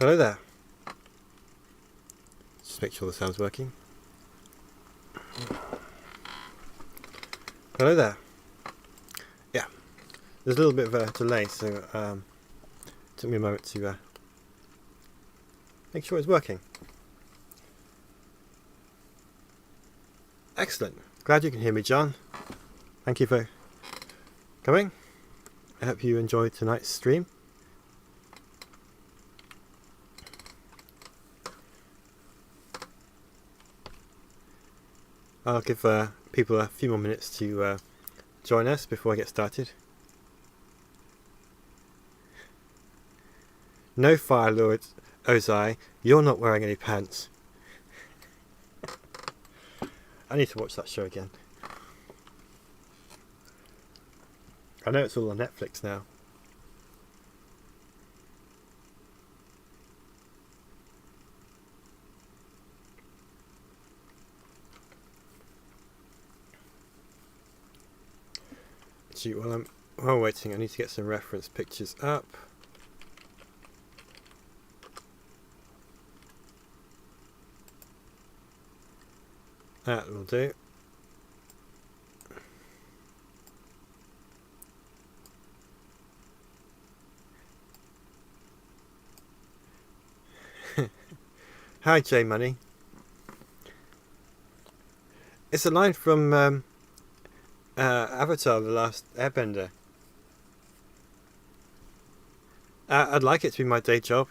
Hello there. Just make sure the sound's working. Hello there. Yeah, there's a little bit of a delay, so it took me a moment to make sure it's working. Excellent. Glad you can hear me, John. Thank you for coming. I hope you enjoyed tonight's stream. I'll give people a few more minutes to join us before I get started. No, Fire Lord Ozai, you're not wearing any pants. I need to watch that show again. I know it's all on Netflix now. Gee, while I'm waiting, I need to get some reference pictures up. That will do. Hi, J Money. It's a line from Avatar: The Last Airbender. I'd like it to be my day job.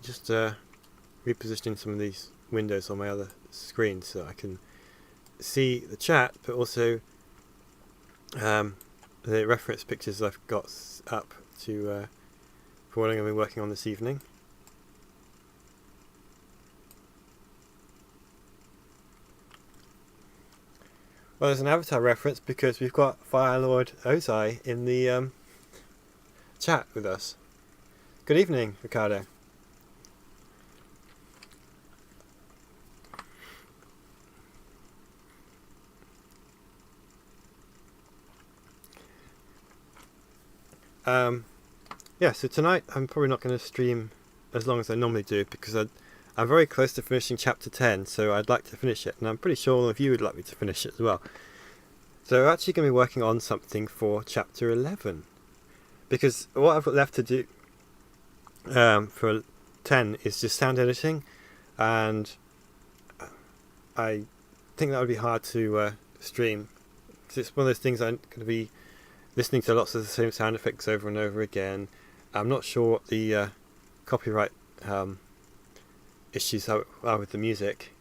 Just repositioning some of these windows on my other screen so I can see the chat, but also the reference pictures I've got up to for what I'm going to be working on this evening. Well, there's an Avatar reference because we've got Fire Lord Ozai in the chat with us. Good evening, Ricardo. Yeah, so tonight I'm probably not going to stream as long as I normally do because I'm very close to finishing chapter 10, so I'd like to finish it, and I'm pretty sure all of you would like me to finish it as well. So we're actually going to be working on something for chapter 11, because what I've got left to do for 10 is just sound editing, and I think that would be hard to stream, because it's one of those things I'm going to be listening to lots of the same sound effects over and over again. I'm not sure what the copyright issues are with the music,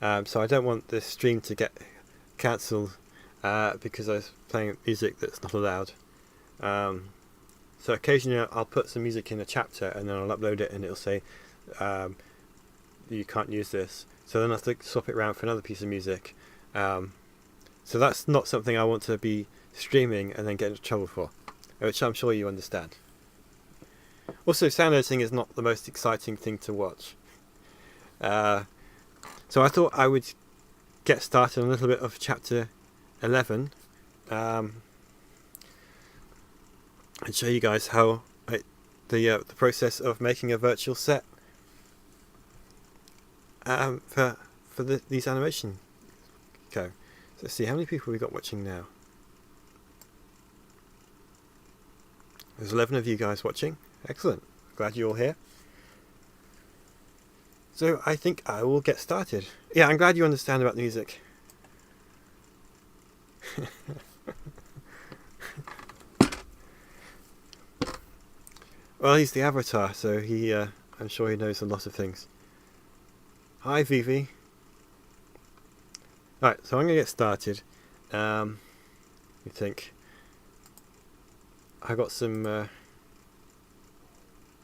so I don't want this stream to get cancelled because I was playing music that's not allowed. So occasionally I'll put some music in a chapter and then I'll upload it and it'll say you can't use this, so then I have to swap it around for another piece of music. So that's not something I want to be streaming and then get into trouble for, which I'm sure you understand. Also, sound editing is not the most exciting thing to watch. So I thought I would get started on a little bit of chapter 11 and show you guys how the process of making a virtual set for these animation go. So let's see, how many people we got watching now? There's 11 of you guys watching. Excellent. Glad you're all here. So I think I will get started. Yeah, I'm glad you understand about the music. Well, he's the Avatar, so I'm sure he knows a lot of things. Hi, Vivi. Right, so I'm going to get started. Let me think. I got some... no,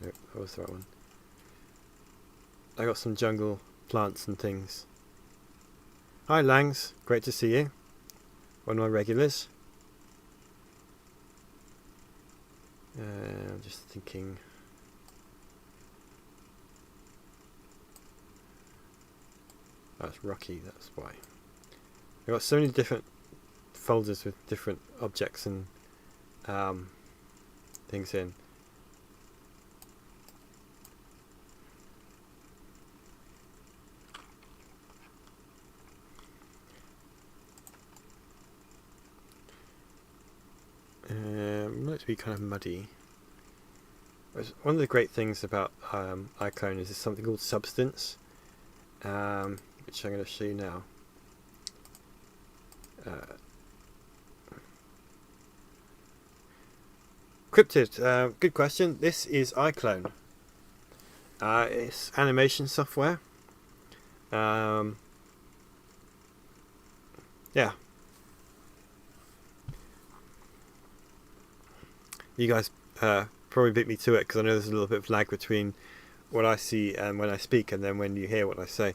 that was the right one. I got some jungle plants and things. Hi, Langs. Great to see you. One of my regulars. I'm just thinking. That's rocky, that's why. I've got so many different folders with different objects and things in. Might be kind of muddy. One of the great things about iClone is something called substance, which I'm going to show you now. Cryptid, good question. This is iClone. It's animation software. Yeah. You guys probably beat me to it because I know there's a little bit of lag between what I see and when I speak, and then when you hear what I say.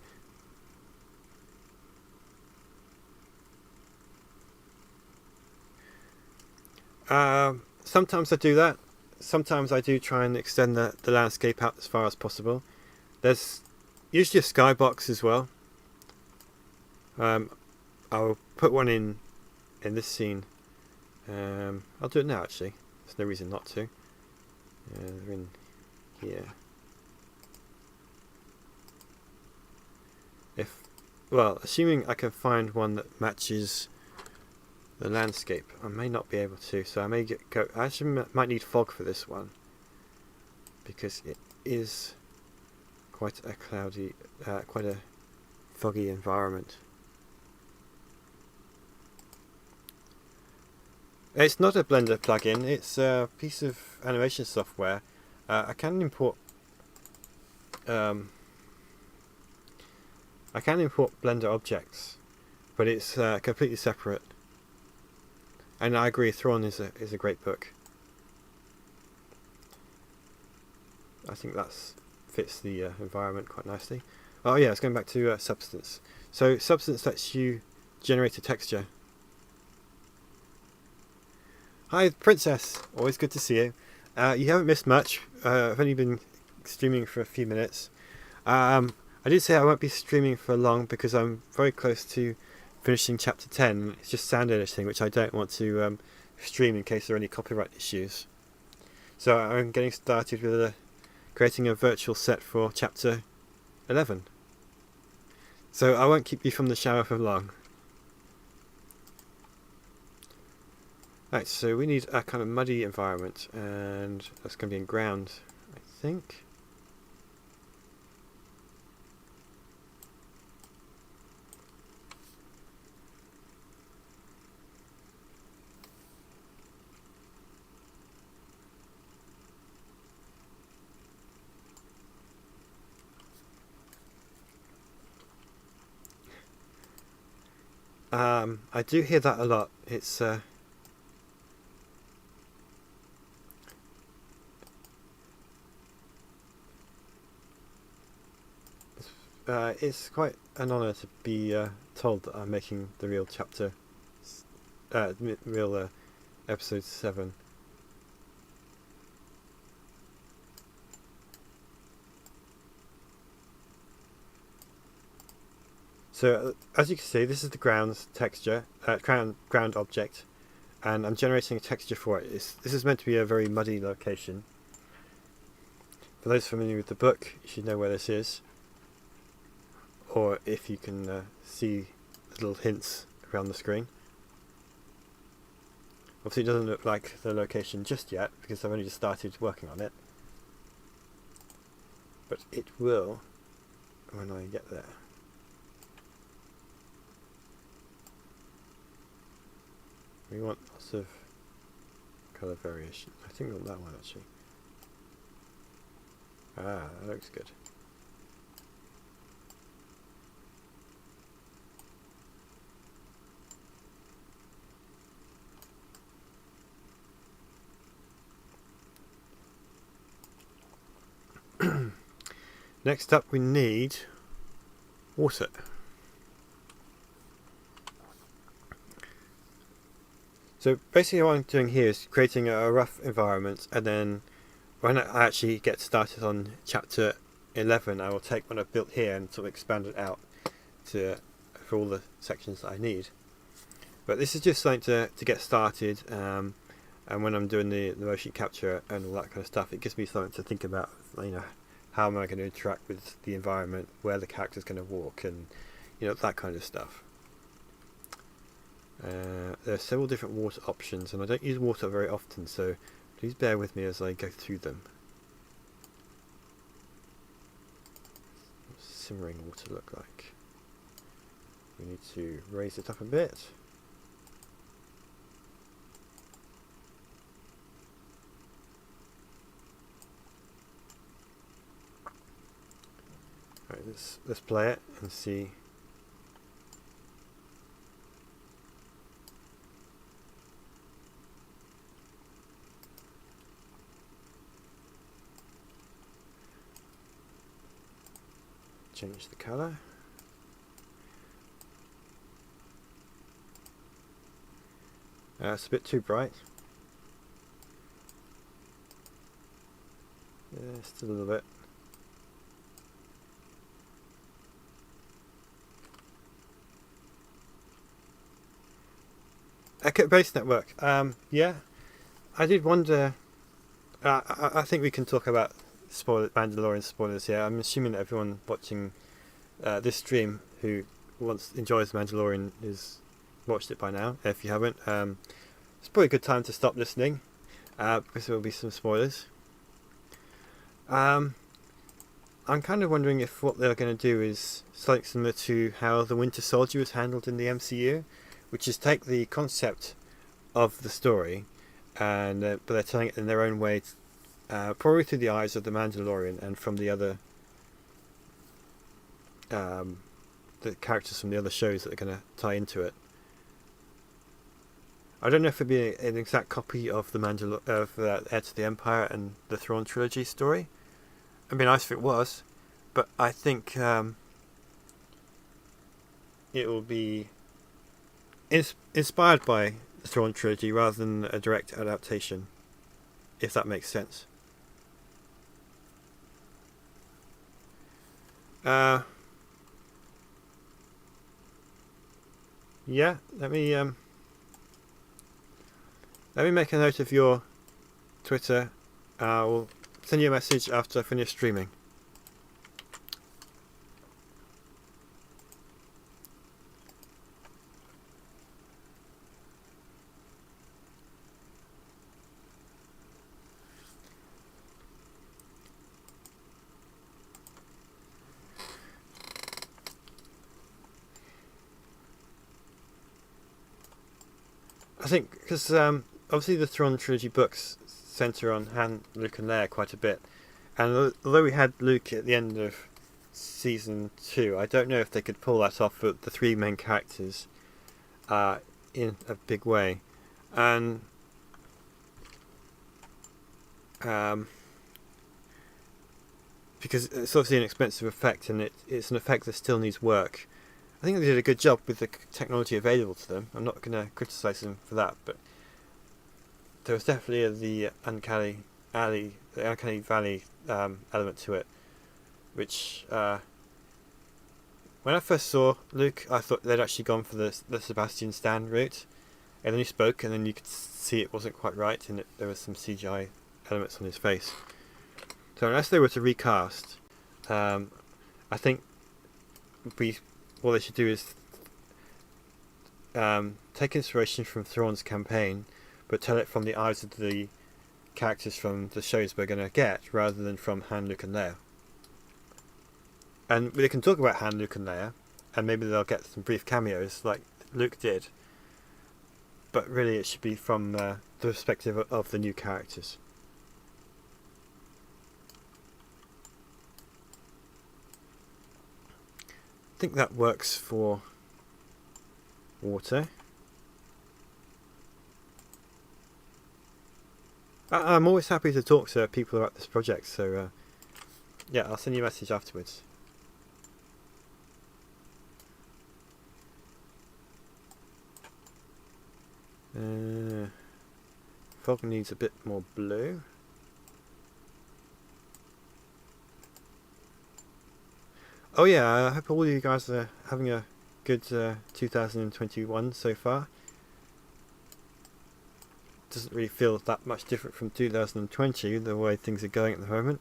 Sometimes I do that. Sometimes I do try and extend the landscape out as far as possible. There's usually a skybox as well. I'll put one in this scene. I'll do it now actually. There's no reason not to. They're in here. Assuming I can find one that matches the landscape, I may not be able to, so I may I actually might need fog for this one because it is quite a cloudy, quite a foggy environment. It's not a Blender plugin, it's a piece of animation software. I can import Blender objects, but it's completely separate. And I agree, Thrawn is a great book. I think that fits the environment quite nicely. Oh yeah, it's going back to substance. So substance lets you generate a texture. Hi Princess, always good to see you. You haven't missed much. I've only been streaming for a few minutes. I did say I won't be streaming for long because I'm very close to finishing chapter 10. It's just sound editing, which I don't want to stream in case there are any copyright issues. So I'm getting started with creating a virtual set for chapter 11. So I won't keep you from the shower for long. Right, so we need a kind of muddy environment, and that's going to be in ground, I think. I do hear that a lot. It's it's quite an honour to be told that I'm making the real chapter, episode 7. So as you can see, this is the ground texture, ground object, and I'm generating a texture for it. This is meant to be a very muddy location. For those familiar with the book, you should know where this is. Or if you can see little hints around the screen. Obviously it doesn't look like the location just yet because I've only just started working on it. But it will when I get there. We want lots of colour variation. I think on that one actually. Ah, that looks good. Next up we need water. So basically what I'm doing here is creating a rough environment, and then when I actually get started on chapter 11, I will take what I've built here and sort of expand it out for all the sections that I need. But this is just something to get started, and when I'm doing the motion capture and all that kind of stuff, it gives me something to think about, how am I going to interact with the environment, where the character's going to walk, and that kind of stuff. There are several different water options, and I don't use water very often, so please bear with me as I go through them. What's simmering water look like? We need to raise it up a bit. Right, let's play it and see. Change the colour. It's a bit too bright. Yeah, just a little bit. Okay, base network. Yeah, I did wonder. I think we can talk about Mandalorian spoilers here. I'm assuming that everyone watching this stream who enjoys Mandalorian has watched it by now. If you haven't, it's probably a good time to stop listening because there will be some spoilers. I'm kind of wondering if what they're going to do is something similar to how the Winter Soldier was handled in the MCU, which is take the concept of the story, and but they're telling it in their own way, probably through the eyes of the Mandalorian and from the other the characters from the other shows that are going to tie into it. I don't know if it'd be an exact copy of the Heir to the Empire and the Thrawn trilogy story. It'd be nice if it was, but I think it will be inspired by the Thrawn trilogy rather than a direct adaptation, if that makes sense. Yeah, let me make a note of your Twitter. I'll send you a message after I finish streaming. I think because obviously the Thrawn trilogy books centre on Han, Luke and Leia quite a bit, and although we had Luke at the end of season 2, I don't know if they could pull that off for the three main characters in a big way, and because it's obviously an expensive effect, and it's an effect that still needs work. I think they did a good job with the technology available to them. I'm not going to criticise them for that, but there was definitely the uncanny valley element to it, which when I first saw Luke, I thought they'd actually gone for the Sebastian Stan route, and then he spoke, and then you could see it wasn't quite right, and there was some CGI elements on his face. So unless they were to recast, I think what they should do is take inspiration from Thrawn's campaign, but tell it from the eyes of the characters from the shows we're going to get, rather than from Han, Luke and Leia. And they can talk about Han, Luke and Leia, and maybe they'll get some brief cameos like Luke did, but really it should be from the perspective of the new characters. I think that works for water. I'm always happy to talk to people about this project, so yeah, I'll send you a message afterwards. Fog needs a bit more blue. Oh yeah, I hope all you guys are having a good 2021 so far. Doesn't really feel that much different from 2020, the way things are going at the moment.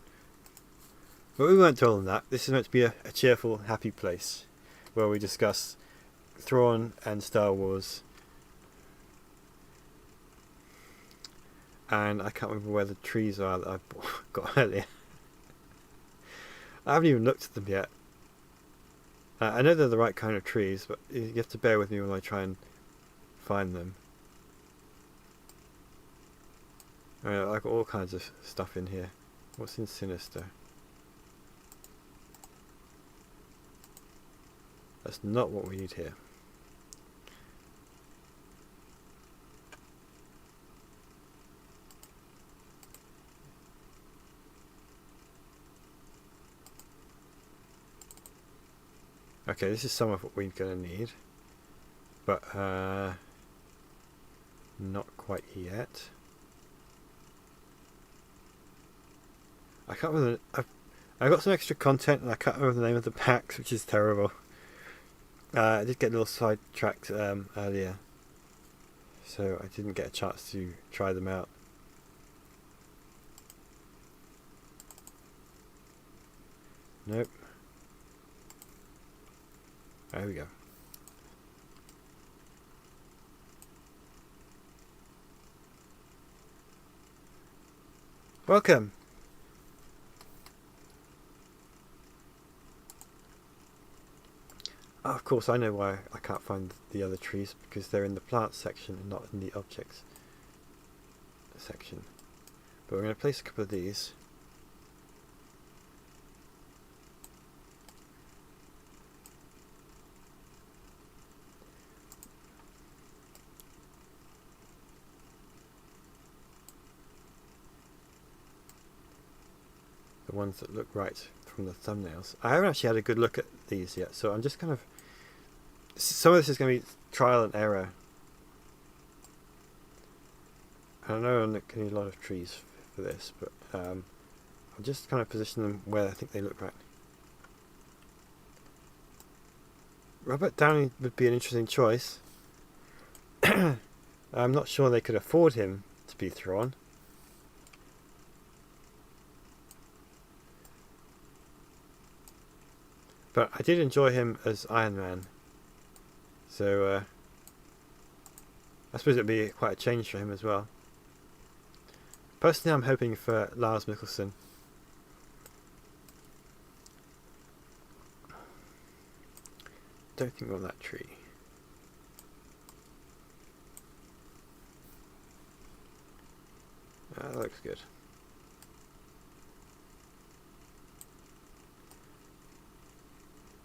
But we won't dwell on that. This is meant to be a cheerful, happy place where we discuss Thrawn and Star Wars. And I can't remember where the trees are that I got earlier. I haven't even looked at them yet. I know they're the right kind of trees, but you have to bear with me when I try and find them. I've got all kinds of stuff in here. What's in Sinister? That's not what we need here. Okay, this is some of what we're going to need, but not quite yet. I can't remember. I got some extra content and I can't remember the name of the packs, which is terrible. I did get a little sidetracked earlier, so I didn't get a chance to try them out. Nope. There we go. Welcome. Oh, of course, I know why I can't find the other trees, because they're in the plants section and not in the objects section. But we're going to place a couple of these. The ones that look right from the thumbnails. I haven't actually had a good look at these yet, so I'm just kind of... Some of this is going to be trial and error. I know I'm not getting a lot of trees for this, but I'll just kind of position them where I think they look right. Robert Downey would be an interesting choice. I'm not sure they could afford him to be Thrawn. But I did enjoy him as Iron Man. So I suppose it would be quite a change for him as well. Personally, I'm hoping for Lars Mikkelsen. Don't think we want that tree. That looks good.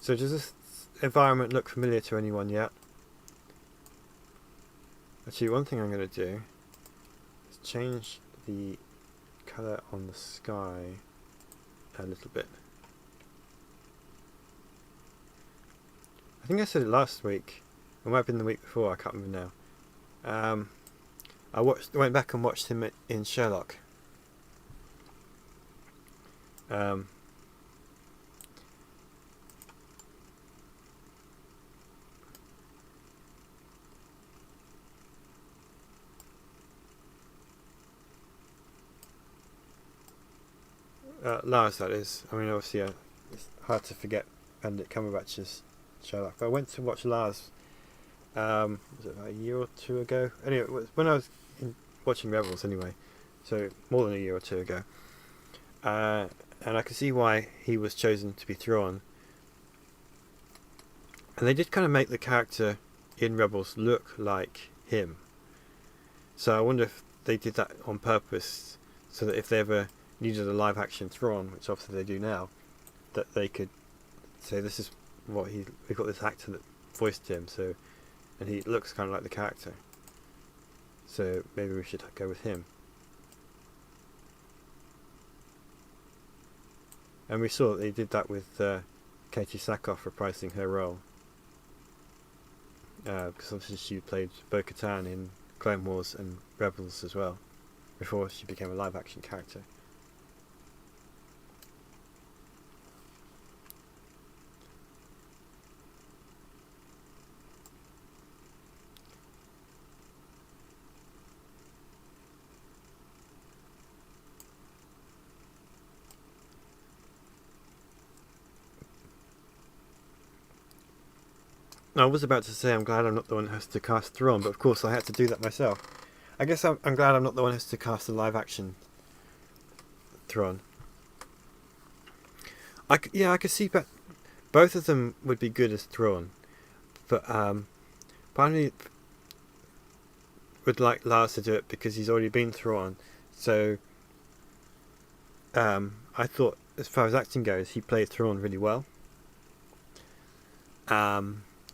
So does this environment look familiar to anyone yet? Actually, one thing I'm going to do is change the colour on the sky a little bit. I think I said it last week. It might have been the week before, I can't remember now. I went back and watched him in Sherlock. Lars, that is. I mean, obviously, it's hard to forget Benedict Cumberbatch's Sherlock. But I went to watch Lars, was it about a year or two ago? Anyway, it was when I was watching Rebels, anyway. So, more than a year or two ago. And I could see why he was chosen to be Thrawn. And they did kind of make the character in Rebels look like him. So I wonder if they did that on purpose, so that if they ever needed a live action Thrawn, which obviously they do now, that they could say this is what we've got this actor that voiced him, so, and he looks kind of like the character, so maybe we should go with him. And we saw that they did that with Katie Sackhoff reprising her role, because obviously she played Bo-Katan in Clone Wars and Rebels as well, before she became a live-action character. I was about to say I'm glad I'm not the one who has to cast Thrawn, but of course I had to do that myself. I guess I'm glad I'm not the one who has to cast the live-action Thrawn. I could see both of them would be good as Thrawn, but part of me would like Lars to do it because he's already been Thrawn. So I thought, as far as acting goes, he played Thrawn really well.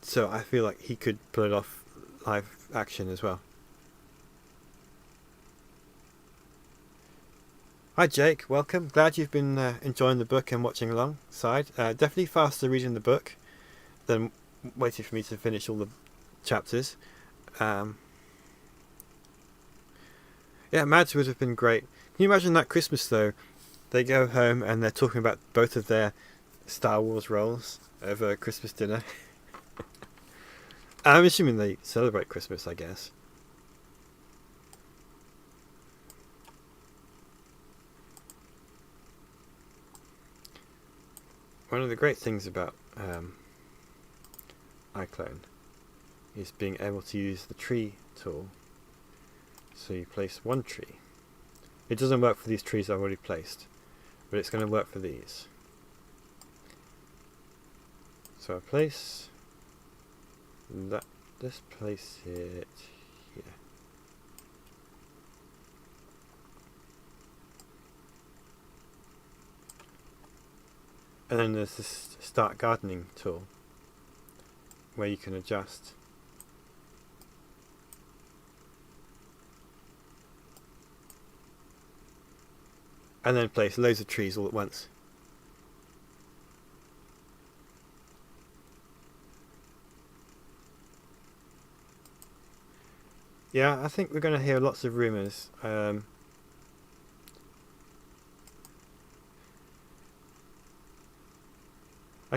So I feel like he could pull it off live action as well. Hi Jake, welcome. Glad you've been enjoying the book and watching alongside. Definitely faster reading the book than waiting for me to finish all the chapters. Yeah, Mads would have been great. Can you imagine that Christmas though? They go home and they're talking about both of their Star Wars roles over Christmas dinner. I'm assuming they celebrate Christmas, I guess. One of the great things about iClone is being able to use the tree tool. So you place one tree. It doesn't work for these trees I've already placed, but it's going to work for these. So I place that. Let's place it here. And then there's this start gardening tool where you can adjust. And then place loads of trees all at once. Yeah, I think we're going to hear lots of rumours. I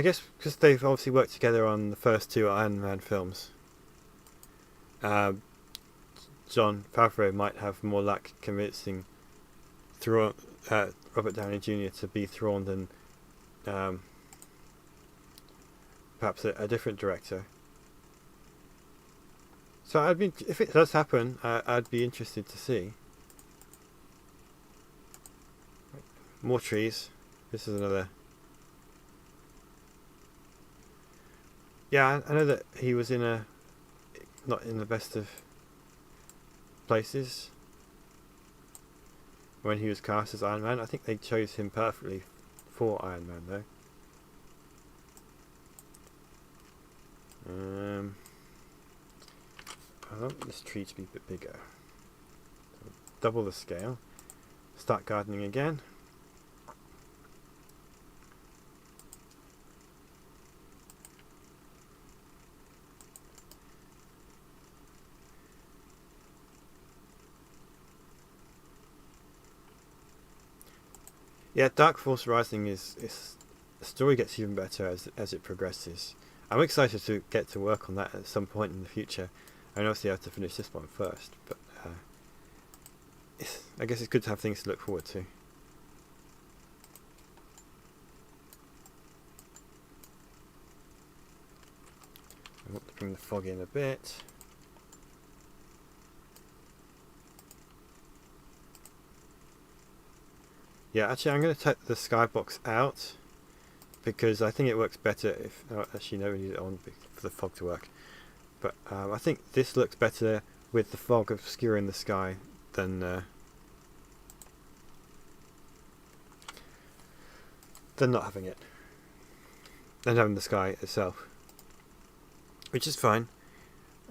guess because they've obviously worked together on the first two Iron Man films. Jon Favreau might have more luck convincing Robert Downey Jr. to be Thrawn than perhaps a different director. So if it does happen, I'd be interested to see. More trees. This is another. Yeah, I know that he was not in the best of places when he was cast as Iron Man. I think they chose him perfectly for Iron Man, though. I want this tree to be a bit bigger. So double the scale. Start gardening again. Yeah, Dark Force Rising is the story gets even better as it progresses. I'm excited to get to work on that at some point in the future. I mean, obviously I have to finish this one first, but I guess it's good to have things to look forward to. I want to bring the fog in a bit. Yeah, actually I'm going to take the skybox out because I think it works better if... Oh, actually no, we need it on for the fog to work. But I think this looks better with the fog obscuring the sky than not having it. Than having the sky itself. Which is fine.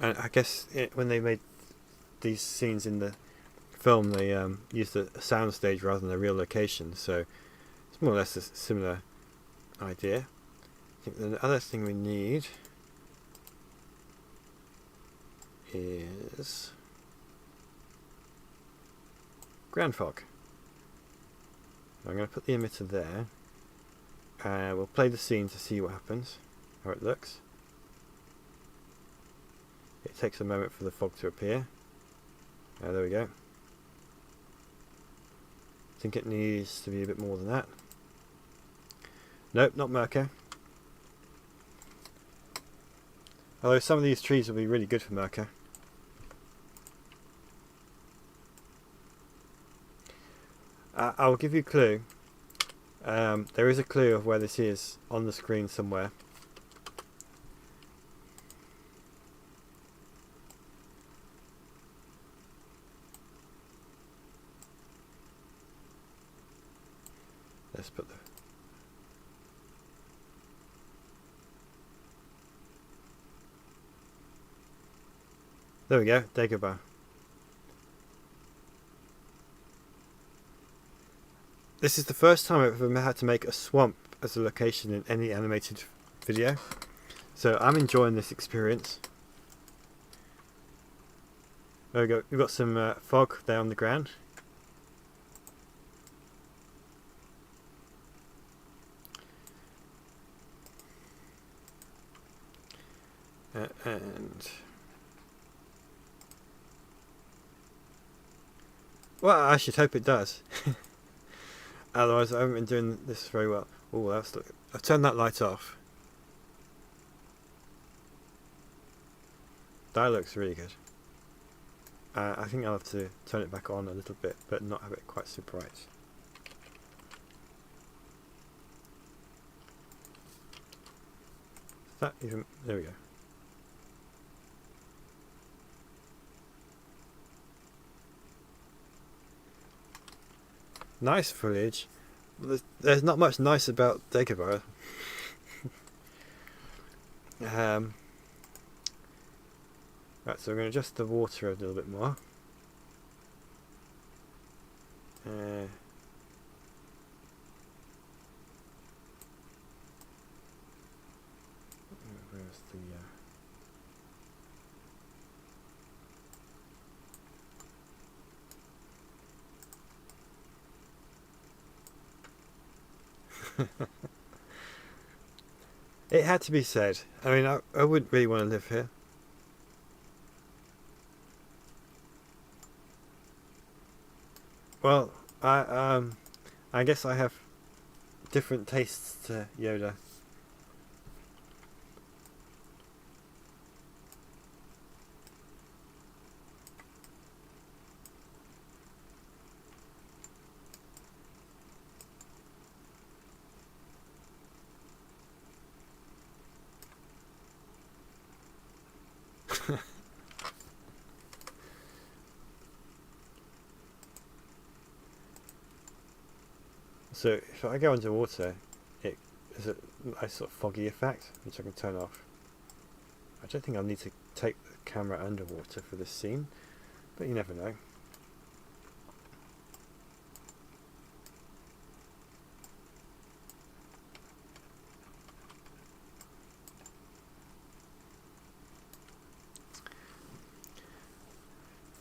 And I guess when they made these scenes in the film, they used a soundstage rather than a real location. So it's more or less a similar idea. I think the other thing we need is ground fog. I'm going to put the emitter there. We'll play the scene to see what happens, how it looks. It takes a moment for the fog to appear. There we go. I think it needs to be a bit more than that. Nope, not Mirko. Although some of these trees will be really good for Mirko. I'll give you a clue. There is a clue of where this is on the screen somewhere. Let's put the... There we go, Dagobah. This is the first time I've ever had to make a swamp as a location in any animated video, so I'm enjoying this experience. There we go, we've got some fog there on the ground. And well, I should hope it does. Otherwise I haven't been doing this very well. Oh, I've turned that light off. That looks really good. I think I'll have to turn it back on a little bit, but not have it quite so bright. Is that even... There we go. Nice foliage. There's not much nice about Dagobah. Right, so we're going to adjust the water a little bit more. Where's the... It had to be said. I mean, I wouldn't really want to live here. Well, I guess I have different tastes to Yoda. So if I go underwater, it is a nice sort of foggy effect, which I can turn off. I don't think I'll need to take the camera underwater for this scene, but you never know.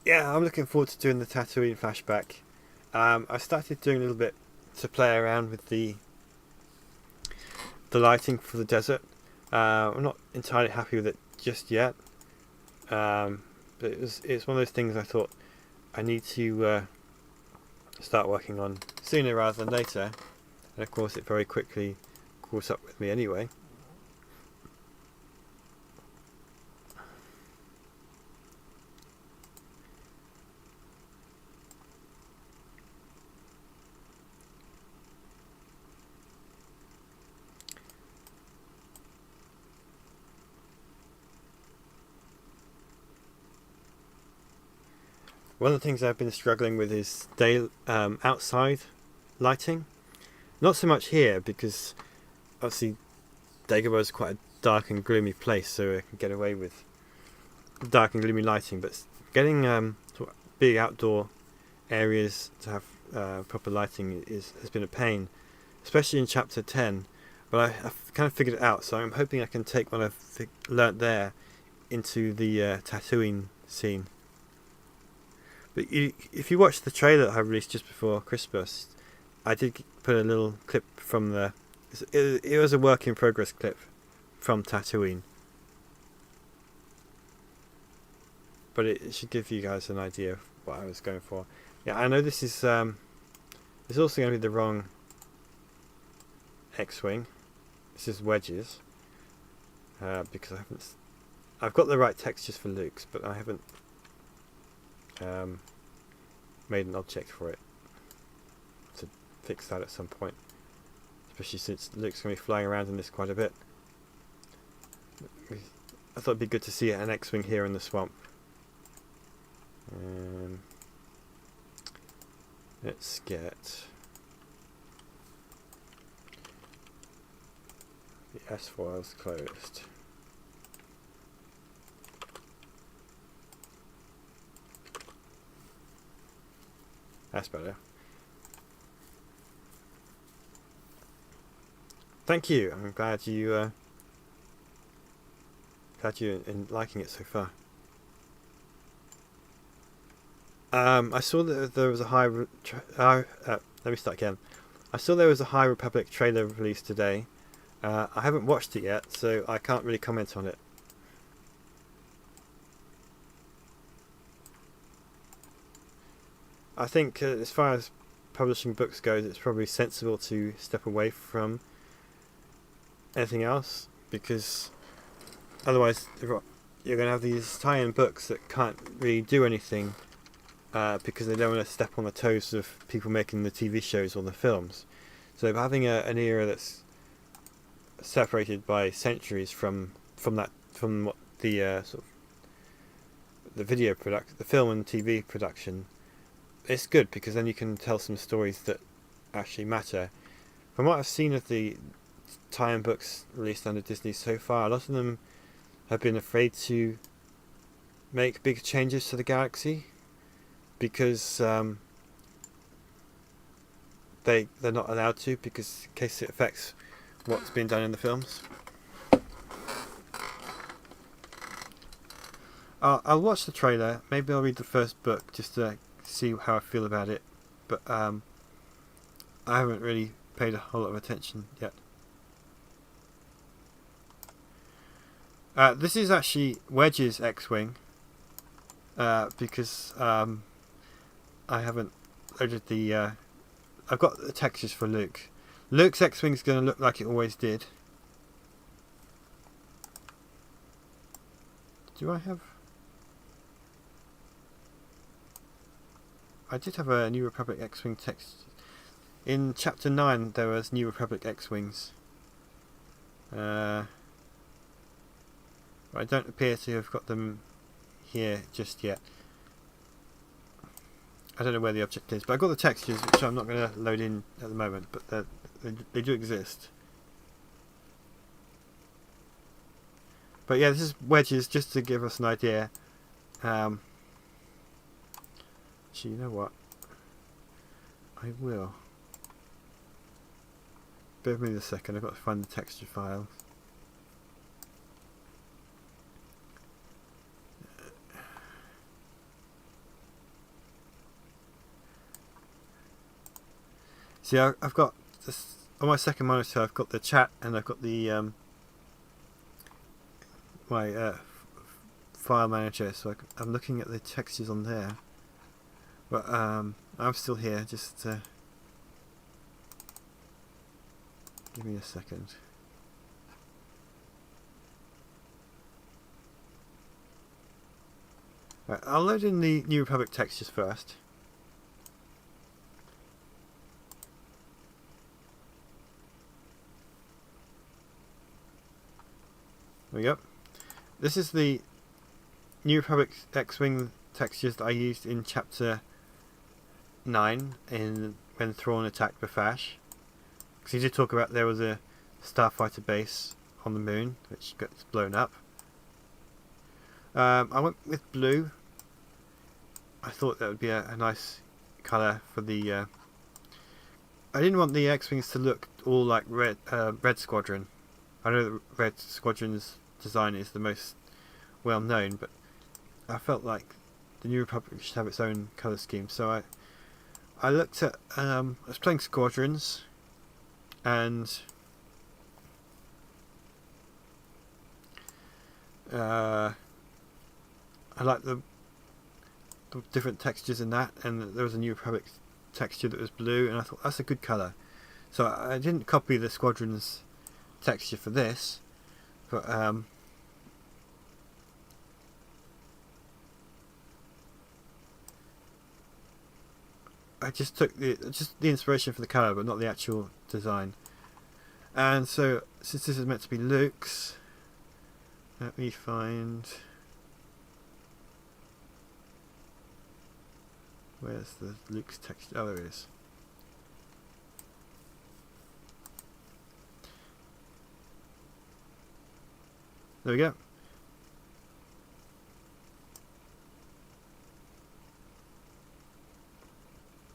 Yeah, I'm looking forward to doing the Tatooine flashback. I started doing a little bit to play around with the lighting for the desert. I'm not entirely happy with it just yet, but it's one of those things I thought I need to start working on sooner rather than later, and of course it very quickly caught up with me anyway. One of the things I've been struggling with is outside lighting. Not so much here, because obviously Dagobah is quite a dark and gloomy place, so I can get away with dark and gloomy lighting. But getting sort of big outdoor areas to have proper lighting has been a pain, especially in Chapter 10. But I've kind of figured it out, so I'm hoping I can take what I've learnt there into the Tatooine scene. But if you watch the trailer I released just before Christmas, I did put a little clip from the... It was a work in progress clip from Tatooine. But it should give you guys an idea of what I was going for. Yeah, I know this is... it's also going to be the wrong X-Wing. This is Wedges. Because I haven't... I've got the right textures for Luke's, but I haven't made an object for it to fix that at some point. Especially since Luke's going to be flying around in this quite a bit. I thought it'd be good to see an X-Wing here in the swamp. Let's get the S-foils closed. That's better. Thank you. I'm glad you're liking it so far. I saw that there was a let me start again. I saw there was a High Republic trailer released today. I haven't watched it yet, so I can't really comment on it. I think as far as publishing books goes, it's probably sensible to step away from anything else, because otherwise you're going to have these tie-in books that can't really do anything because they don't want to step on the toes of people making the TV shows or the films. So having an era that's separated by centuries from what the sort of the video product, the film and TV production, it's good because then you can tell some stories that actually matter. From what I've seen of the tie-in books released under Disney so far, a lot of them have been afraid to make big changes to the galaxy because they're not allowed to, because in case it affects what's been done in the films. I'll watch the trailer. Maybe I'll read the first book just to see how I feel about it, but I haven't really paid a whole lot of attention yet. This is actually Wedge's X-Wing, because I haven't loaded the... I've got the textures for Luke. Luke's X-Wing is going to look like it always did. Do I have... I did have a New Republic X-Wing text. In Chapter 9 there was New Republic X-Wings. I don't appear to have got them here just yet. I don't know where the object is, but I've got the textures, which I'm not going to load in at the moment, but they do exist. But yeah, this is Wedges, just to give us an idea. Actually, you know what? I will. Bear with me a second, I've got to find the texture file. See, I've got this on my second monitor. I've got the chat and I've got the my file manager. So I'm looking at the textures on there. But I'm still here. Just give me a second. Right, I'll load in the New Republic textures first. There we go. This is the New Republic X-Wing textures that I used in Chapter 9 when Thrawn attacked Bafash. Because he did talk about there was a starfighter base on the moon which gets blown up. I went with blue. I thought that would be a nice colour for the... I didn't want the X-Wings to look all like Red Squadron. I know that Red Squadron's design is the most well known, but I felt like the New Republic should have its own colour scheme. So I looked at I was playing Squadrons, and I like the different textures in that, and there was a New Republic texture that was blue, and I thought that's a good colour. So I didn't copy the Squadrons texture for this, but I just took the inspiration for the colour, but not the actual design. And so, since this is meant to be Luke's, let me find, where's the Luke's text? Oh, there it is. There we go.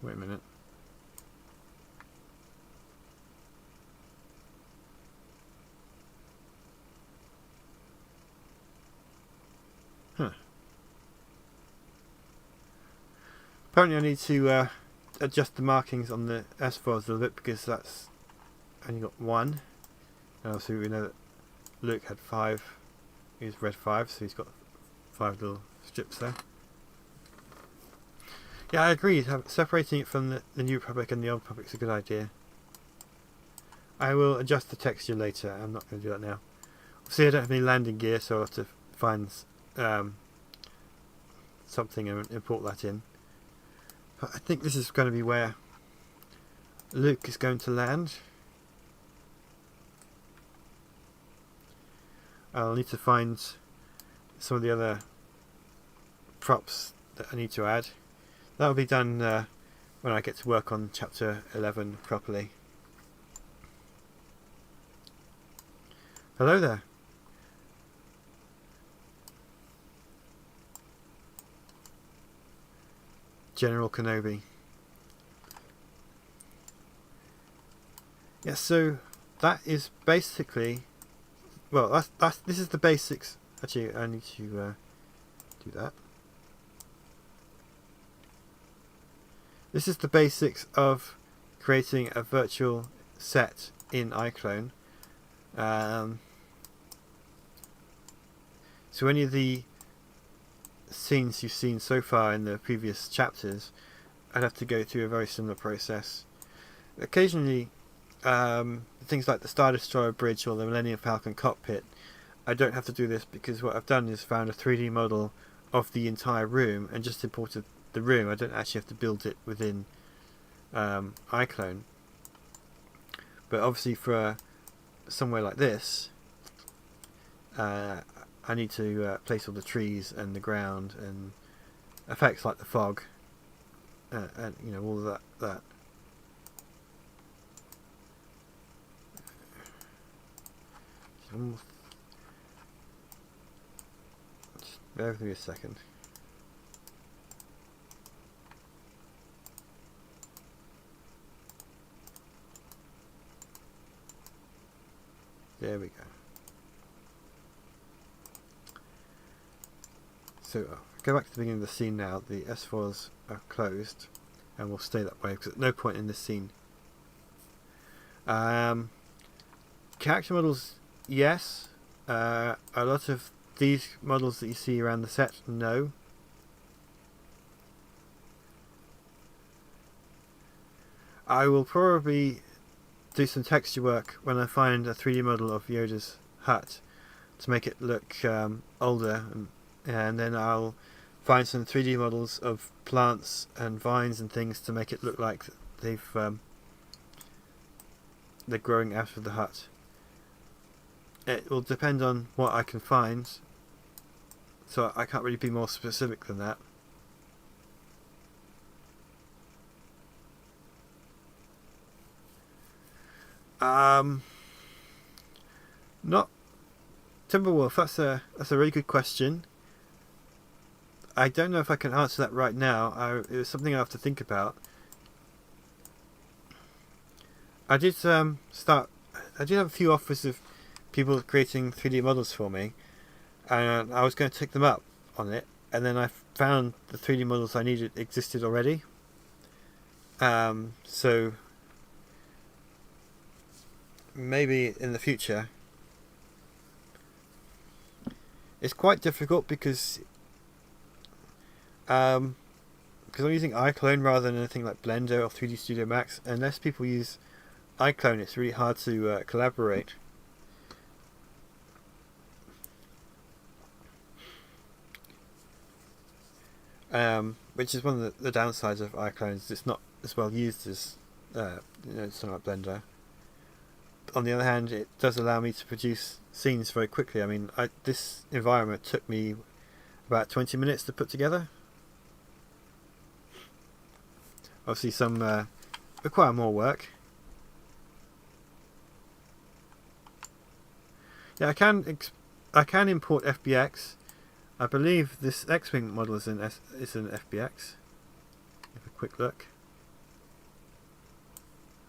Wait a minute. Huh. Apparently I need to adjust the markings on the S-foils a little bit, because that's only got one. And also we know that Luke had 5. He's read 5, so he's got 5 little strips there. Yeah, I agree. Separating it from the New Republic and the Old Republic is a good idea. I will adjust the texture later. I'm not going to do that now. See, I don't have any landing gear, so I'll have to find something and import that in. But I think this is going to be where Luke is going to land. I'll need to find some of the other props that I need to add. That'll be done when I get to work on chapter 11 properly. Hello there. General Kenobi. Yeah, so that is basically, well, this is the basics. Actually, I need to do that. This is the basics of creating a virtual set in iClone. So any of the scenes you've seen so far in the previous chapters, I'd have to go through a very similar process. Occasionally, things like the Star Destroyer bridge or the Millennium Falcon cockpit, I don't have to do this, because what I've done is found a 3D model of the entire room and just imported the room. I don't actually have to build it within iClone. But obviously for somewhere like this, I need to place all the trees and the ground and effects like the fog, and you know, all of that. Just bear with me a second. There we go. So go back to the beginning of the scene now. The S-foils are closed and will stay that way, because at no point in this scene. Character models, yes. A lot of these models that you see around the set, no. I will probably do some texture work when I find a 3D model of Yoda's hut to make it look older, and then I'll find some 3D models of plants and vines and things to make it look like they're growing out of the hut. It will depend on what I can find, so I can't really be more specific than that. Not Timberwolf. That's a really good question. I don't know if I can answer that right now. It was something I have to think about. I did have a few offers of people creating 3D models for me, and I was going to take them up on it. and then I found the 3D models I needed existed already. So maybe in the future. It's quite difficult because I'm using iClone rather than anything like Blender or 3D Studio Max. Unless people use iClone, it's really hard to collaborate. Which is one of the downsides of iClone. It's not as well used as something like Blender. On the other hand, it does allow me to produce scenes very quickly. I mean, this environment took me about 20 minutes to put together. Obviously, some require more work. Yeah, I can import FBX. I believe this X-Wing model is an FBX. Have a quick look.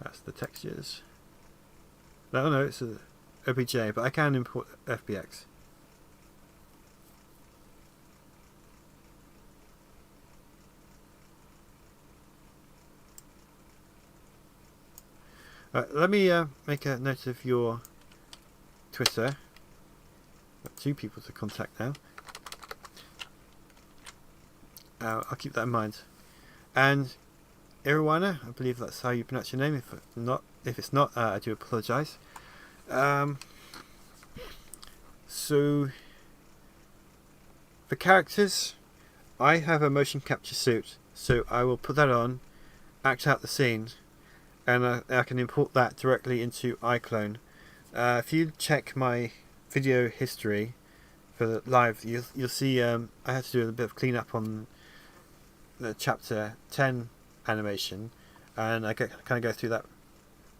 That's the textures. No, it's a OBJ, but I can import FBX. Let me make a note of your Twitter. Got 2 people to contact now. I'll keep that in mind. And Iriwana, I believe that's how you pronounce your name. If it's not, I do apologise. So for characters, I have a motion capture suit, so I will put that on, act out the scene, and I can import that directly into iClone. If you check my video history for the live, you'll see I had to do a bit of cleanup on the chapter 10 animation, and I kind of go through that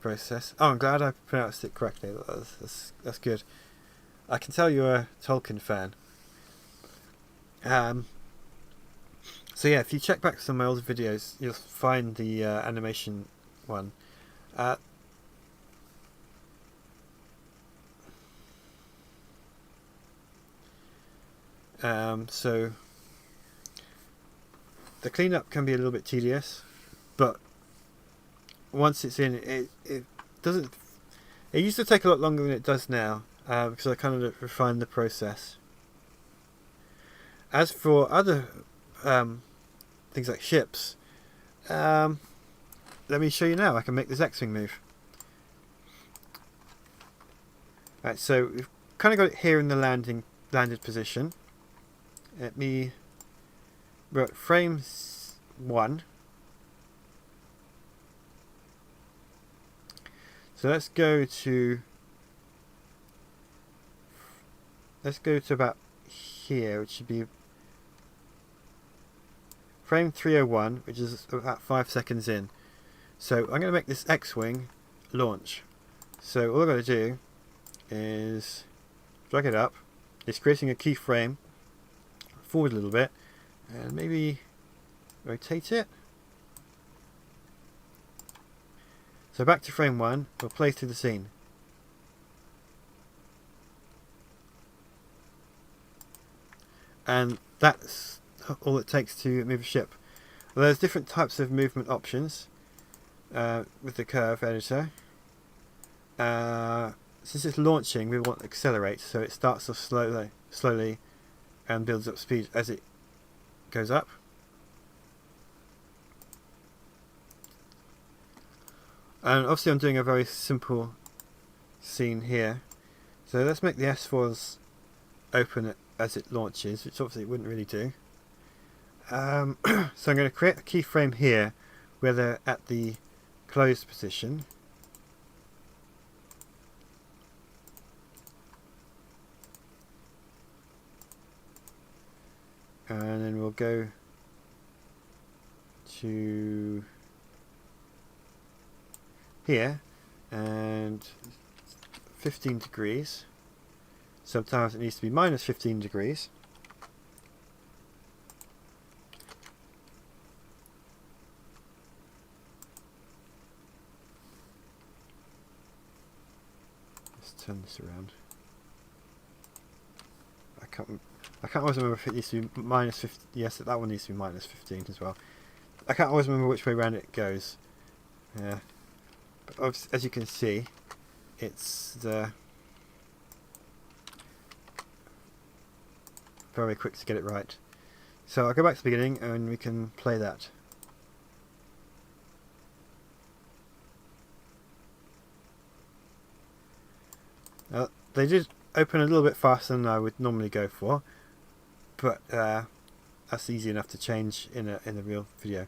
process. Oh, I'm glad I pronounced it correctly. That's good. I can tell you're a Tolkien fan. So yeah, if you check back some of my old videos, you'll find the animation one. So the cleanup can be a little bit tedious, but once it's in, it doesn't. It used to take a lot longer than it does now, because I kind of refined the process. As for other things like ships, let me show you now. I can make this X-Wing move. Right, so we've kind of got it here in the landed position. We're at frame 1. So let's go to about here, which should be frame 301, which is about 5 seconds in. So I'm going to make this X-Wing launch. So all I've got to do is drag it up. It's creating a keyframe forward a little bit, and maybe rotate it. So back to frame 1, we'll play through the scene. And that's all it takes to move a ship. Well, there's different types of movement options with the curve editor. Since it's launching, we want to accelerate, so it starts off slowly and builds up speed as it goes up. And obviously I'm doing a very simple scene here. So let's make the S4s open as it launches, which obviously it wouldn't really do. So I'm going to create a keyframe here where they're at the closed position. And then we'll go to here and 15 degrees. Sometimes it needs to be minus 15 degrees. Let's turn this around. I can't. I can't always remember if it needs to be minus 50. Yes, that one needs to be minus 15 as well. I can't always remember which way around it goes. Yeah, but as you can see, it's very quick to get it right. So I'll go back to the beginning and we can play that. They did open a little bit faster than I would normally go for, but that's easy enough to change in the real video.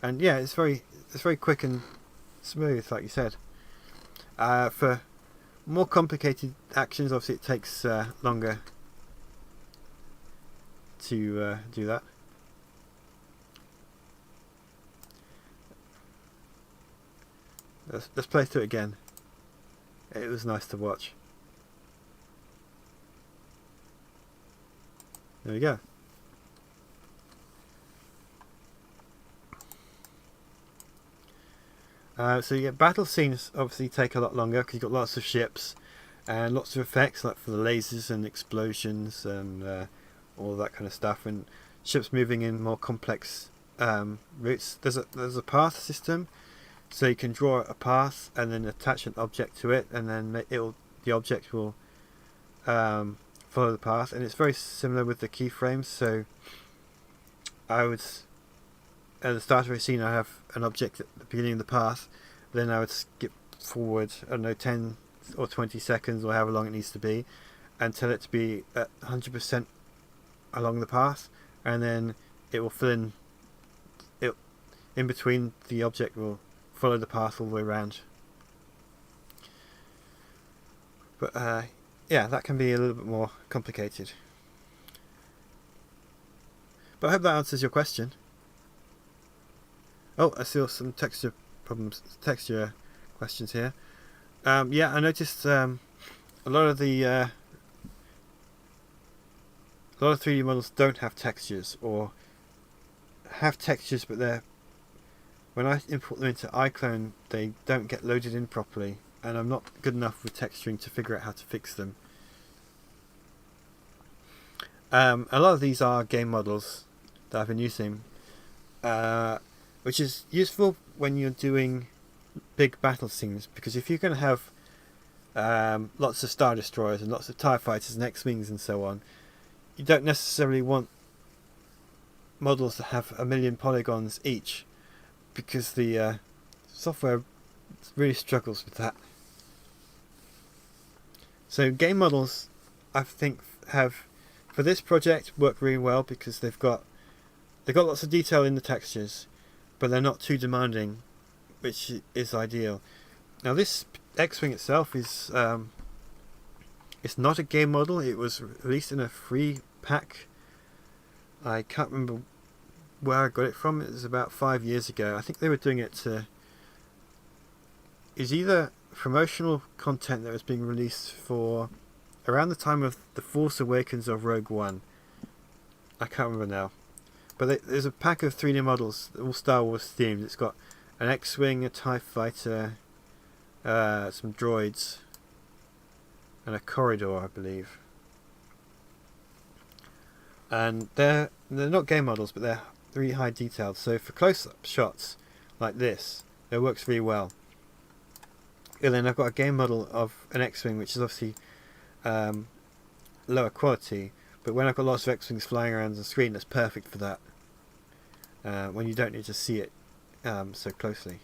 And yeah, it's very quick and smooth, like you said. For more complicated actions, obviously it takes longer to do that. Let's play through it again. It was nice to watch. There we go. So yeah, battle scenes obviously take a lot longer because you've got lots of ships and lots of effects, like for the lasers and explosions and all that kind of stuff, and ships moving in more complex routes. There's a path system, so you can draw a path and then attach an object to it, and then the object will follow the path, and it's very similar with the keyframes. So I would, at the start of a scene, I have an object at the beginning of the path, then I would skip forward, I don't know, 10 or 20 seconds or however long it needs to be, and tell it to be at 100% along the path, and then it will fill in between. The object will follow the path all the way around. But yeah, that can be a little bit more complicated. But I hope that answers your question. Oh, I see some texture questions here. Yeah, I noticed a lot of 3D models don't have textures, or have textures, but when I import them into iClone, they don't get loaded in properly, and I'm not good enough with texturing to figure out how to fix them. A lot of these are game models that I've been using, which is useful when you're doing big battle scenes, because if you're going to have lots of Star Destroyers and lots of TIE Fighters and X-Wings and so on, you don't necessarily want models that have 1 million polygons each, because the software really struggles with that. So game models, I think, have, for this project, work really well, because they've got lots of detail in the textures, but they're not too demanding, which is ideal. Now this X-Wing itself is it's not a game model. It was released in a free pack. I can't remember where I got it from. It was about 5 years ago. I think they were doing it to... Is either promotional content that was being released for around the time of The Force Awakens or Rogue One. I can't remember now. But there's a pack of 3D models, all Star Wars themed. It's got an X-Wing, a TIE Fighter, some droids, and a corridor, I believe. And they're not game models, but they're really high detailed. So for close-up shots like this, it works really well. And then I've got a game model of an X-Wing, which is obviously lower quality, but when I've got lots of X-Wings flying around the screen, that's perfect for that. When you don't need to see it so closely.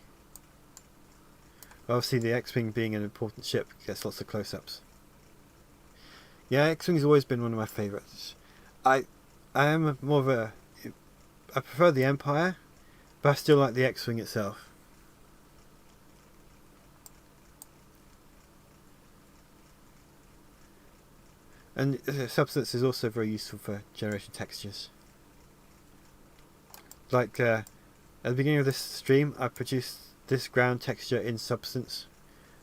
Obviously the X-Wing being an important ship gets lots of close-ups. Yeah, X-Wing's always been one of my favourites. I am more of a... I prefer the Empire, but I still like the X-Wing itself. And Substance is also very useful for generating textures. Like at the beginning of this stream, I produced this ground texture in Substance.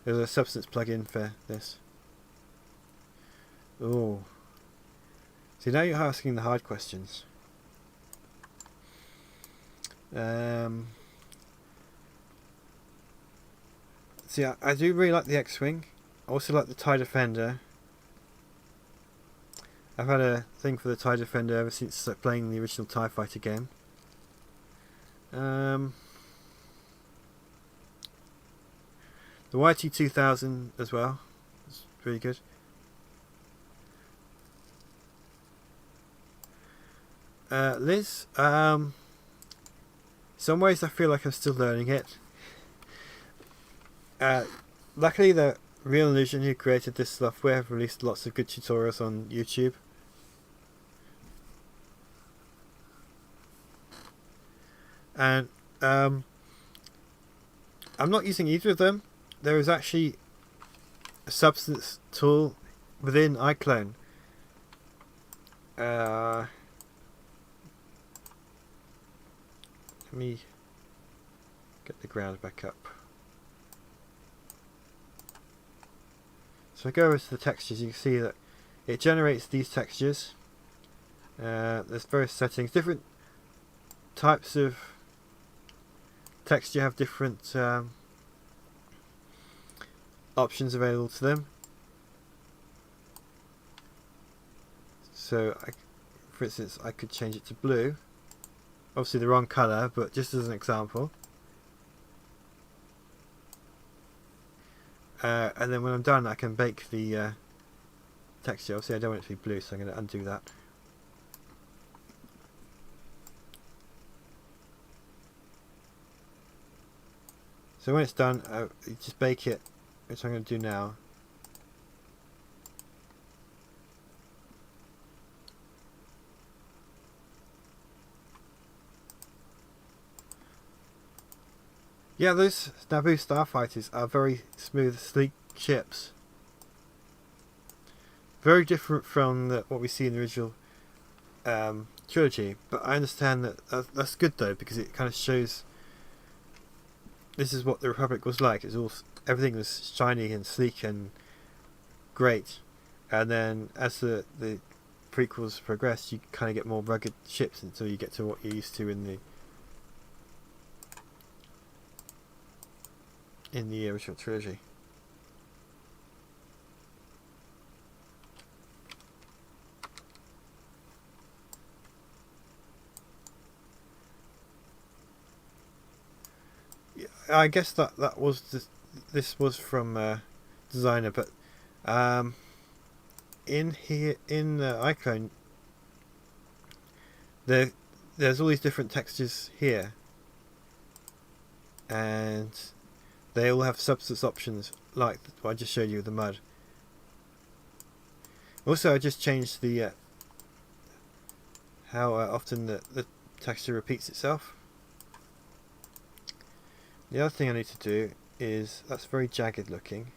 There's a Substance plugin for this. Oh. See, now you're asking the hard questions. See, I do really like the X-Wing. I also like the TIE Defender. I've had a thing for the TIE Defender ever since playing the original TIE Fighter game. The YT2000 as well. It's really good. Liz, some ways I feel like I'm still learning it. Luckily, the Real Illusion who created this software have released lots of good tutorials on YouTube. And I'm not using either of them. There is actually a substance tool within iClone. Let me get the ground back up. So I go over to the textures, you can see that it generates these textures. There's various settings. Different types of texture have different options available to them. So, for instance, I could change it to blue. Obviously the wrong colour, but just as an example. And then when I'm done, I can bake the texture. Obviously I don't want it to be blue, so I'm going to undo that. So when it's done, you just bake it, which I'm going to do now. Yeah, those Naboo starfighters are very smooth, sleek ships. Very different from what we see in the original trilogy, but I understand that that's good though, because it kind of shows this is what the Republic was like. Everything was shiny and sleek and great, and then as the prequels progress, you kind of get more rugged ships until you get to what you're used to in the original trilogy. Yeah, I guess that was this was from designer, but in here in iClone, there's all these different textures here, and they all have substance options like what I just showed you with the mud. Also, I just changed the how often the texture repeats itself. The other thing I need to do is, that's very jagged looking,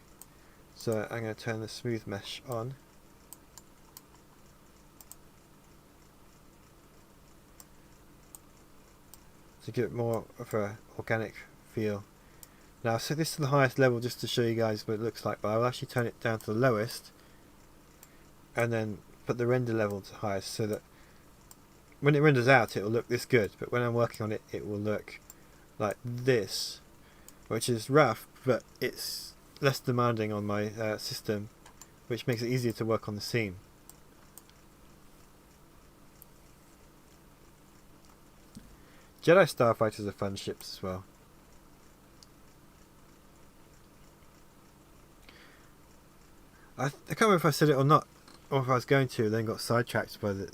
so I'm going to turn the smooth mesh on. To give it more of a organic feel. Now, so this is the highest level just to show you guys what it looks like, but I'll actually turn it down to the lowest and then put the render level to highest, so that when it renders out it will look this good, but when I'm working on it, it will look like this, which is rough, but it's less demanding on my system, which makes it easier to work on the scene. Jedi starfighters are fun ships as well. I can't remember if I said it or not, or if I was going to, then got sidetracked by the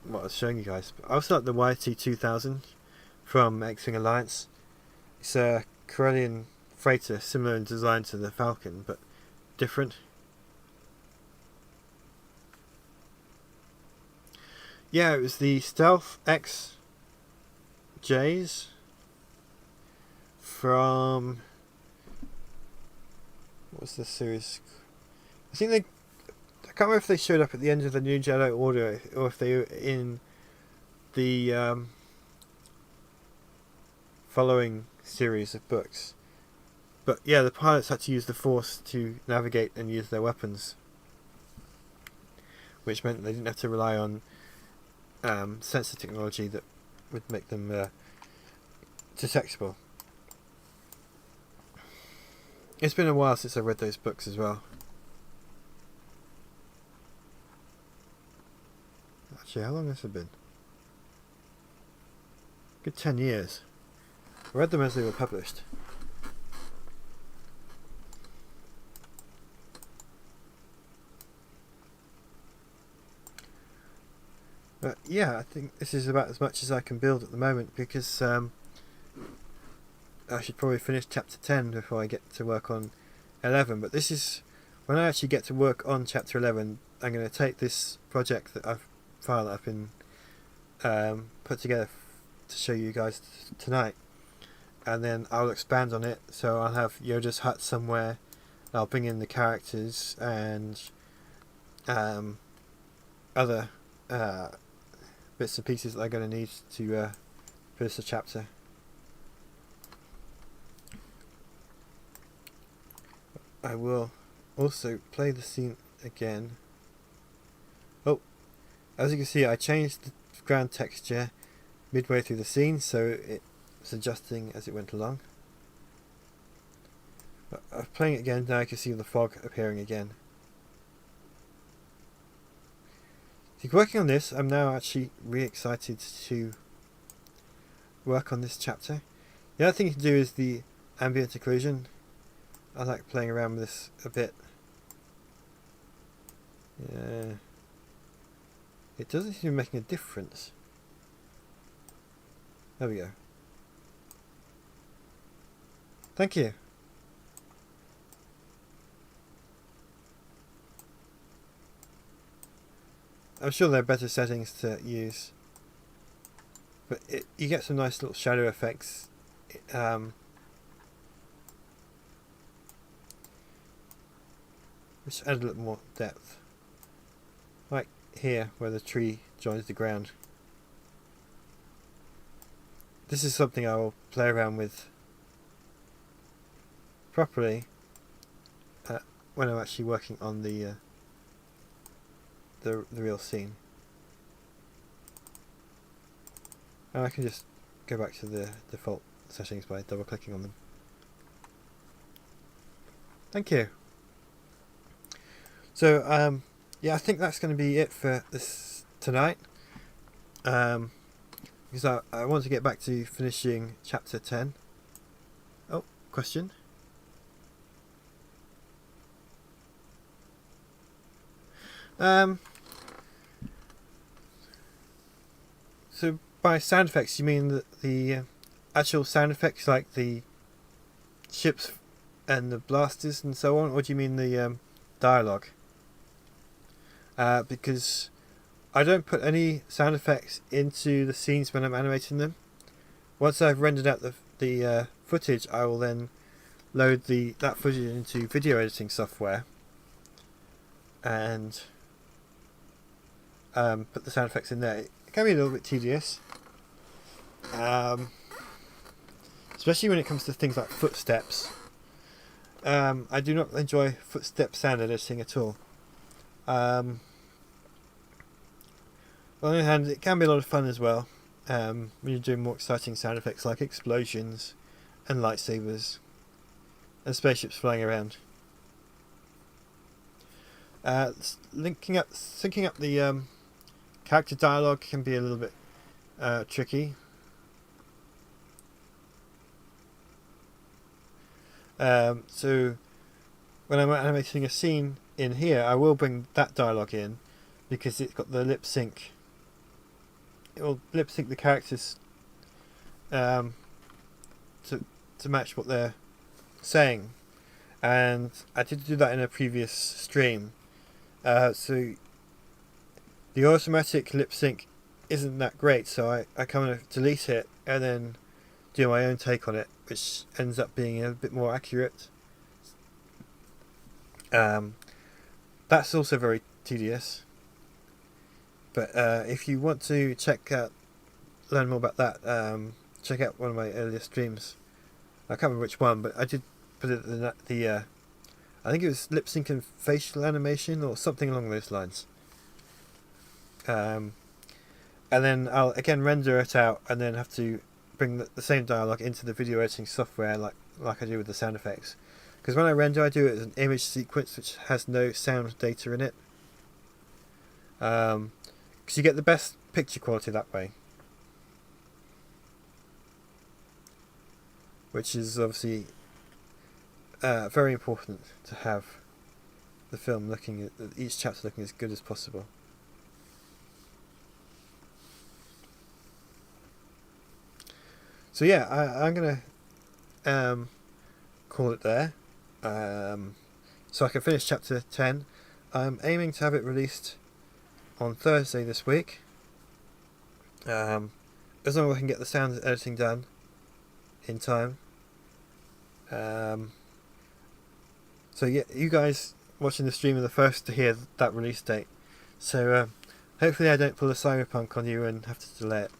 what I was showing you guys. But I also like the YT2000 from X-Wing Alliance. It's a Corellian freighter, similar in design to the Falcon, but different. Yeah, it was the Stealth XJs from... what was the series? I think I can't remember if they showed up at the end of the New Jedi Order, or if they were in the following series of books. But yeah, the pilots had to use the Force to navigate and use their weapons, which meant they didn't have to rely on sensor technology that would make them detectable. It's been a while since I read those books as well. Actually, how long has it been? Good 10 years. I read them as they were published. But yeah, I think this is about as much as I can build at the moment, because I should probably finish chapter 10 before I get to work on 11. But this is, when I actually get to work on chapter 11, I'm going to take this project that file that I've been put together to show you guys tonight, and then I'll expand on it. So I'll have Yoda's hut somewhere, I'll bring in the characters and other bits and pieces that I'm going to need to finish the chapter. I will also play the scene again. Oh, as you can see, I changed the ground texture midway through the scene, so it was adjusting as it went along. But playing it again, now I can see the fog appearing again. Working on this, I'm now actually really excited to work on this chapter. The other thing to do is the ambient equation. I like playing around with this a bit. Yeah. It doesn't seem to be making a difference. There we go. Thank you. I'm sure there are better settings to use, but you get some nice little shadow effects. Which add a little more depth, like here where the tree joins the ground. This is something I will play around with properly when I'm actually working on the real scene. And I can just go back to the default settings by double clicking on them. Thank you. So yeah, I think that's going to be it for this tonight, because I want to get back to finishing chapter 10. Oh, question? So by sound effects you mean the actual sound effects, like the ships and the blasters and so on, or do you mean the dialogue? Because I don't put any sound effects into the scenes when I'm animating them. Once I've rendered out the footage, I will then load that footage into video editing software and put the sound effects in there. It can be a little bit tedious, especially when it comes to things like footsteps. I do not enjoy footstep sound editing at all. On the other hand, it can be a lot of fun as well, when you're doing more exciting sound effects like explosions and lightsabers and spaceships flying around. Syncing up the character dialogue can be a little bit tricky. So when I'm animating a scene in here, I will bring that dialogue in, because it's got the lip sync. It will lip sync the characters to match what they're saying, and I did do that in a previous stream. So the automatic lip sync isn't that great, so I kind of delete it and then do my own take on it, which ends up being a bit more accurate. That's also very tedious. But if you want to learn more about that, check out one of my earlier streams. I can't remember which one, but I did put it in the I think it was lip sync and facial animation or something along those lines. And then I'll again render it out and then have to bring the same dialogue into the video editing software like I do with the sound effects. Because when I render, I do it as an image sequence which has no sound data in it. because you get the best picture quality that way, which is obviously very important to have the film looking at each chapter looking as good as possible. So yeah, I'm gonna call it there, so I can finish chapter 10. I'm aiming to have it released on Thursday this week, as long as I can get the sound editing done in time. So yeah, you guys watching the stream are the first to hear that release date, so hopefully I don't pull a Cyberpunk on you and have to delay it.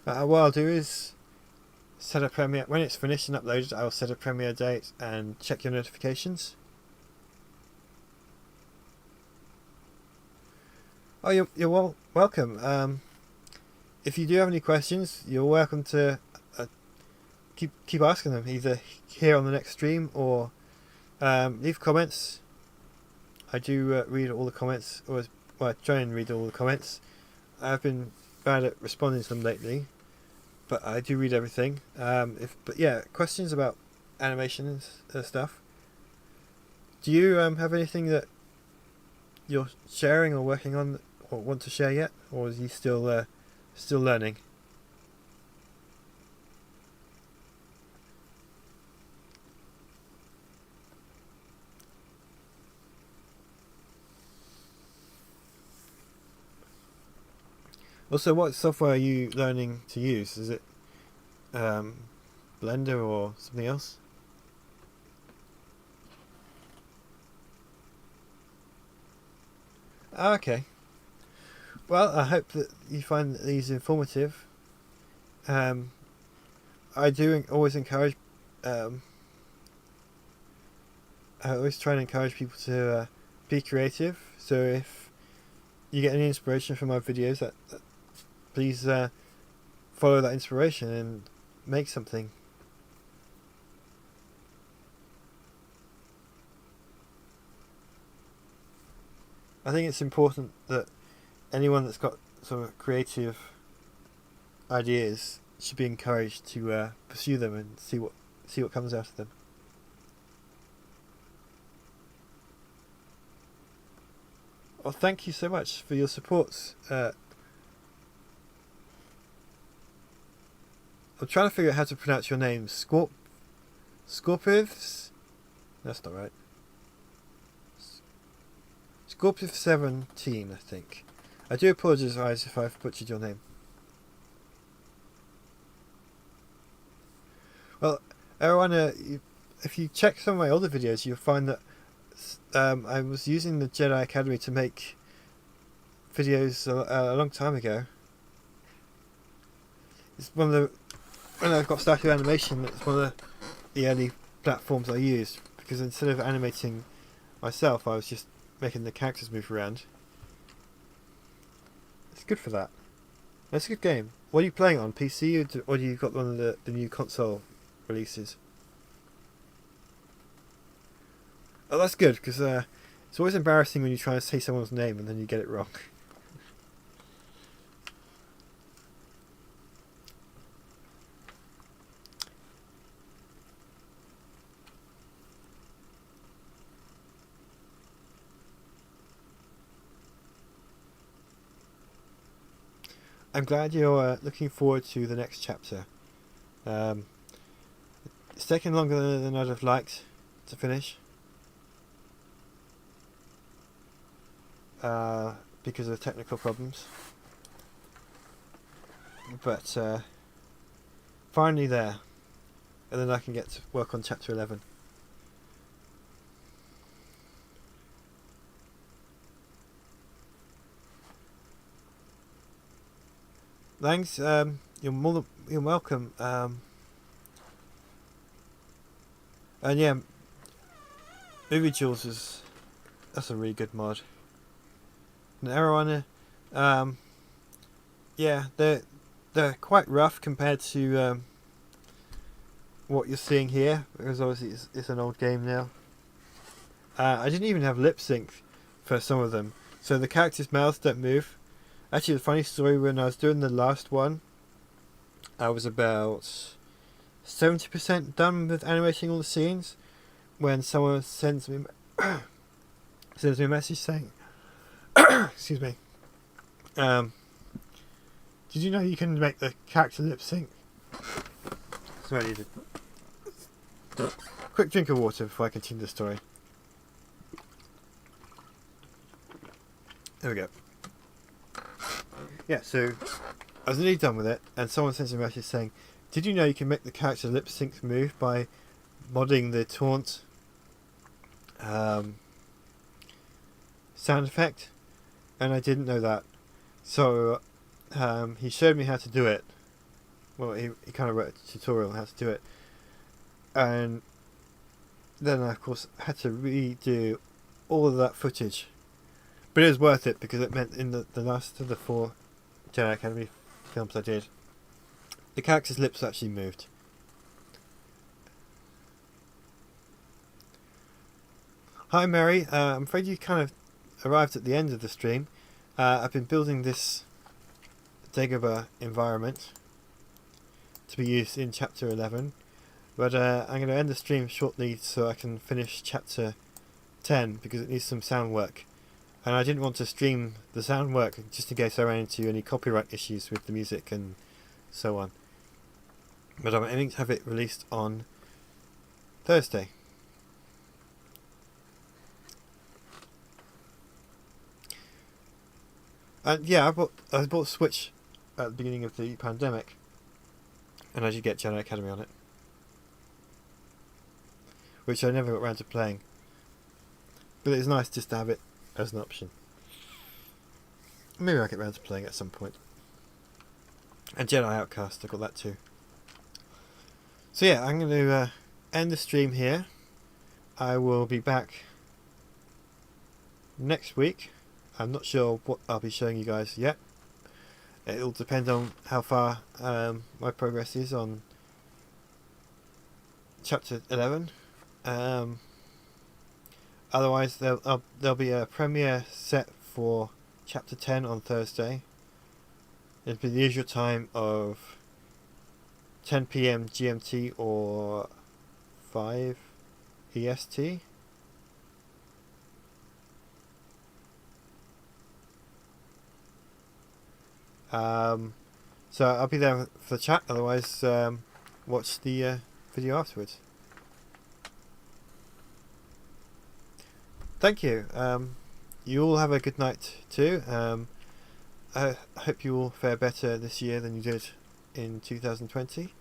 What I'll do is set a premiere when it's finished and uploaded. I'll set a premiere date and check your notifications. Oh, you're welcome. If you do have any questions, you're welcome to keep asking them, either here on the next stream or leave comments. I do read all the comments, or I try and read all the comments. I've been bad at responding to them lately, but I do read everything. But yeah, questions about animation and stuff. Do you have anything that you're sharing or working on or want to share yet, or is you still learning? Also, what software are you learning to use? Is it Blender or something else? Okay. Well, I hope that you find these informative. I do always encourage. I always try and encourage people to be creative. So if you get any inspiration from my videos, please follow that inspiration and make something. I think it's important that anyone that's got sort of creative ideas should be encouraged to pursue them and see what comes out of them. Well, thank you so much for your support. I'm trying to figure out how to pronounce your name. Scorpivs? That's not right. Scorpiv17, I think. I do apologise if I've butchered your name. Well, everyone, if you check some of my older videos, you'll find that I was using the Jedi Academy to make videos a long time ago. It's one of the... When I got started with animation, it's one of the early platforms I used, because instead of animating myself, I was just making the characters move around. It's good for that. It's a good game. What are you playing on? PC, or do you got one of the new console releases? Oh, that's good, because it's always embarrassing when you try to say someone's name and then you get it wrong. I'm glad you're looking forward to the next chapter. It's taken longer than I'd have liked to finish. Because of technical problems. But finally there. And then I can get to work on chapter 11. Thanks, you're welcome. And yeah, Movie Jules that's a really good mod. And Arowana, yeah, they're quite rough compared to what you're seeing here, because obviously it's an old game now. I didn't even have lip sync for some of them. So the characters' mouths don't move. Actually, the funny story, when I was doing the last one, I was about 70% done with animating all the scenes when someone sends me a message saying, excuse me, did you know you can make the character lip sync? So I needed a quick drink of water before I continue the story. There we go. Yeah, so I was nearly done with it, and someone sent me a message saying, did you know you can make the character lip sync move by modding the taunt sound effect? And I didn't know that. So he showed me how to do it. Well, he kind of wrote a tutorial on how to do it. And then I, of course, had to redo all of that footage. But it was worth it, because it meant in the last of the 4 Jedi Academy films I did, the character's lips actually moved. Hi Mary, I'm afraid you kind of arrived at the end of the stream. I've been building this Dagobah environment to be used in Chapter 11, but I'm going to end the stream shortly so I can finish Chapter 10, because it needs some sound work. And I didn't want to stream the sound work just in case I ran into any copyright issues with the music and so on. But I'm aiming to have it released on Thursday. And yeah, I bought Switch at the beginning of the pandemic, and I did get Jedi Academy on it, which I never got around to playing. But it's nice just to have it as an option. Maybe I'll get around to playing it at some point. And Jedi Outcast, I got that too. So yeah, I'm going to end the stream here. I will be back next week. I'm not sure what I'll be showing you guys yet. It'll depend on how far my progress is on Chapter 11. Otherwise, there'll be a premiere set for Chapter 10 on Thursday. It'll be the usual time of 10 PM GMT or 5 EST. So I'll be there for the chat. Otherwise, watch the video afterwards. Thank you. You all have a good night too. I hope you all fare better this year than you did in 2020.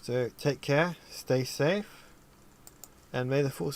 So take care, stay safe, and may the force be